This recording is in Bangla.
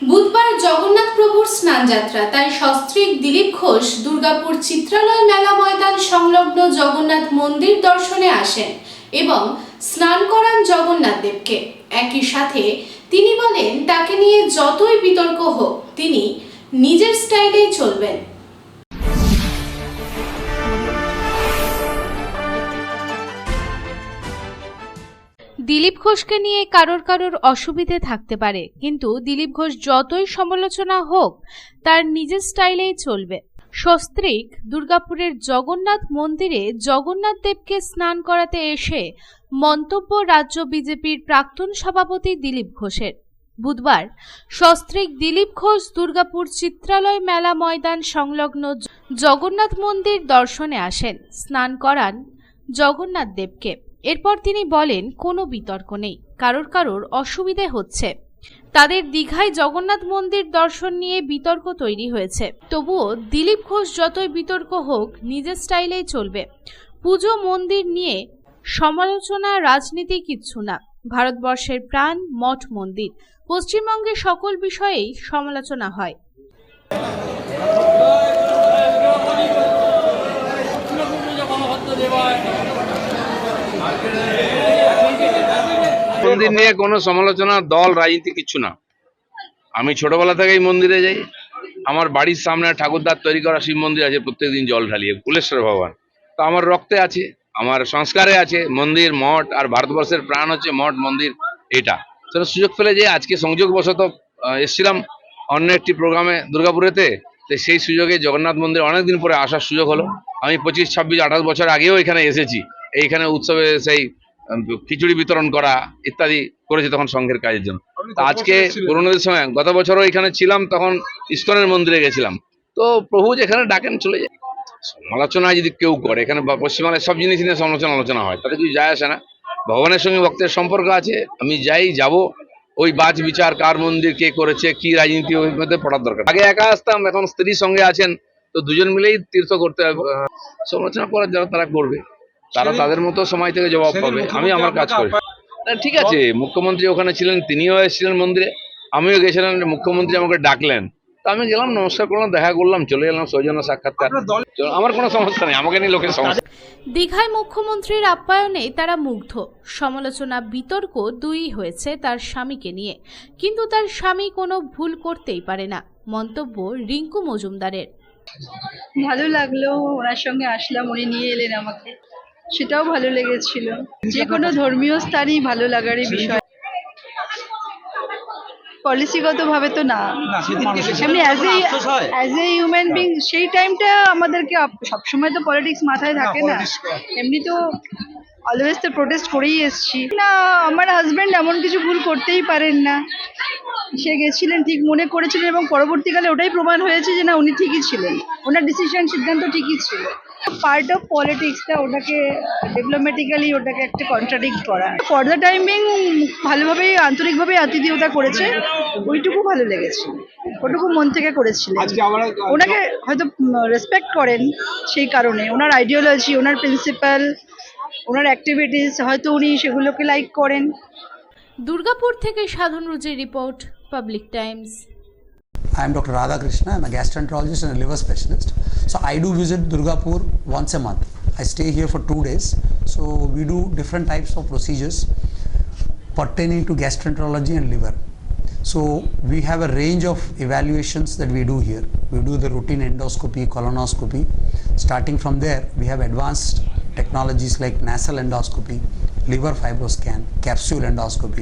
বুধবার জগন্নাথ প্রভুর স্নানযাত্রা, তাই সস্ত্রীক দিলীপ ঘোষ দুর্গাপুর চিত্রালয় মেলা ময়দান সংলগ্ন জগন্নাথ মন্দির দর্শনে আসেন এবং স্নান করান জগন্নাথ দেবকে। একই সাথে তিনি বলেন, তাকে নিয়ে যতই বিতর্ক হোক তিনি নিজের স্টাইলেই চলবেন। দিলীপ ঘোষকে নিয়ে কারোর অসুবিধে থাকতে পারে, কিন্তু দিলীপ ঘোষ যতই সমালোচনা হোক তার নিজের স্টাইলেই চলবে। সস্ত্রীক দুর্গাপুরের জগন্নাথ মন্দিরে জগন্নাথ দেবকে স্নান করাতে এসে মন্তব্য রাজ্য বিজেপির প্রাক্তন সভাপতি দিলীপ ঘোষের। বুধবার সস্ত্রীক দিলীপ ঘোষ দুর্গাপুর চিত্রালয় মেলা ময়দান সংলগ্ন জগন্নাথ মন্দির দর্শনে আসেন, স্নান করান জগন্নাথ দেবকে। এরপর তিনি বলেন, কোনো বিতর্ক নেই, কারোর অসুবিধে হচ্ছে। তাদের দীঘায় জগন্নাথ মন্দির দর্শন নিয়ে বিতর্ক তৈরি হয়েছে, তবুও দিলীপ ঘোষ যতই বিতর্ক হোক নিজের স্টাইলেই চলবে। পুজো মন্দির নিয়ে সমালোচনা, রাজনীতি কিচ্ছু না। ভারতবর্ষের প্রাণ মঠ মন্দির, পশ্চিমবঙ্গের সকল বিষয়েই সমালোচনা হয়। মন্দির নিয়ে কোনো সমালোচনা, দল, রাজনীতি কিচ্ছু না। আমি ছোটবেলা থেকেই মন্দিরে যাই। আমার বাড়ির সামনে ঠাকুরদার তৈরি করা শিব মন্দির আছে, প্রত্যেকদিন জল ঢালিয়ে, কুলেশ্বর ভগবান। তো আমার রক্তে আছে, আমার সংস্কারে আছে মন্দির, মঠ। আর ভারতবর্ষের প্রাণ হচ্ছে মঠ মন্দির। এটা সেটা সুযোগ পেলে যে আজকে সংযোগবশত এসেছিলাম অন্য একটি প্রোগ্রামে দুর্গাপুরেতে, তো সেই সুযোগে জগন্নাথ মন্দির অনেকদিন পরে আসার সুযোগ হলো। আমি 25, 26, 28 বছর আগেও এখানে এসেছি। এইখানে উৎসবে সেই খিচুড়ি বিতরণ করা ইত্যাদি করেছে তখন সংঘের কাজের জন্য। আজকে পুরোনোদের সঙ্গে গত বছরও এখানে ছিলাম, তখন ইস্কনের মন্দিরে গেছিলাম। তো প্রভু যেখানে ডাকেন চলে যায়। সমালোচনা যদি কেউ করে, এখানে পশ্চিমবাংলায় সব জিনিস নিয়ে আলোচনা হয়, তাতে কিছু যায় আসে না। ভগবানের সঙ্গে ভক্তের সম্পর্ক আছে, আমি যাই যাব, ওই বাজ বিচার কার মন্দির কে করেছে, কি রাজনীতি, ওই মধ্যে পড়ার দরকার। আগে একা আসতাম, এখন স্ত্রীর সঙ্গে আছেন, তো দুজন মিলেই তীর্থ করতে হবে। সমালোচনা করার যারা তারা করবে, তারা তাদের মতো সময় থেকে জবাব পাবে। আমি আমার কাজ করি। ঠিক আছে, মুখ্যমন্ত্রী ওখানে ছিলেন, তিনিও এসেছিলেন মন্দিরে, আমিও গেছিলাম। মুখ্যমন্ত্রী আমাকে ডাকলেন, তো আমি গেলাম, নমস্কার করলাম, দেখা করলাম, চলে এলাম। সৌজন্য সাক্ষাৎকার, আমার কোনো সমস্যা নেই। আমাকে নিয়ে লোকের সমস্যা। দীঘায় মুখ্যমন্ত্রীর আপ্যায়নে তারা মুগ্ধ। সমালোচনা, বিতর্ক দুই হয়েছে তার স্বামীকে নিয়ে, কিন্তু তার স্বামী কোনো ভুল করতেই পারে না, মন্তব্য রিঙ্কু মজুমদারের। ভালো লাগলো, ওনার সঙ্গে আসলাম, উনি নিয়ে এলেন আমাকে, সেটাও ভালো লেগেছিল। যে কোনো ধর্মীয় স্থানই ভালো লাগারই বিষয়। পলিসিগত ভাবে তো না, এমনি অ্যাজ এ হিউম্যান বিং সেই টাইমটা আমাদেরকে, সবসময় তো পলিটিক্স মাথায় থাকে না, এমনি তো অলওয়েজ তো প্রোটেস্ট করেই এসছি না। আমার হাজব্যান্ড এমন কিছু ভুল করতেই পারেন না। সে গেছিলেন, ঠিক মনে করেছিলেন, এবং পরবর্তীকালে ওটাই প্রমাণ হয়েছে যে না, উনি ঠিকই ছিলেন, ওনার সিদ্ধান্ত ঠিকই ছিল। পার্ট অফ পলিটিক্সটা, ওটাকে ডিপ্লোম্যাটিক্যালি ওটাকে একটা কন্ট্রাডিক্ট করা। ফর দ্য টাইমিং ভালোভাবে, আন্তরিকভাবে আতিথেয়তা করেছে, ওইটুকু ভালো লেগেছে, ওটুকু মন থেকে করেছিলেন। ওনাকে হয়তো রেসপেক্ট করেন, সেই কারণে ওনার আইডিওলজি, ওনার প্রিন্সিপাল, ওনার অ্যাক্টিভিটিস হয়তো উনি সেগুলোকে লাইক করেন। দুর্গাপুর থেকে সাধন রুজির report, public Times. I am Dr. Radha Krishna. I am a gastroenterologist and a liver specialist. So I do visit Durgapur once a month. I stay here for 2 days. So we do different types of procedures pertaining to gastroenterology and liver. So we have a range of evaluations that we do here. We do the routine endoscopy, colonoscopy. Starting from there, we have advanced technologies like nasal endoscopy, liver fibroscan, capsule endoscopy.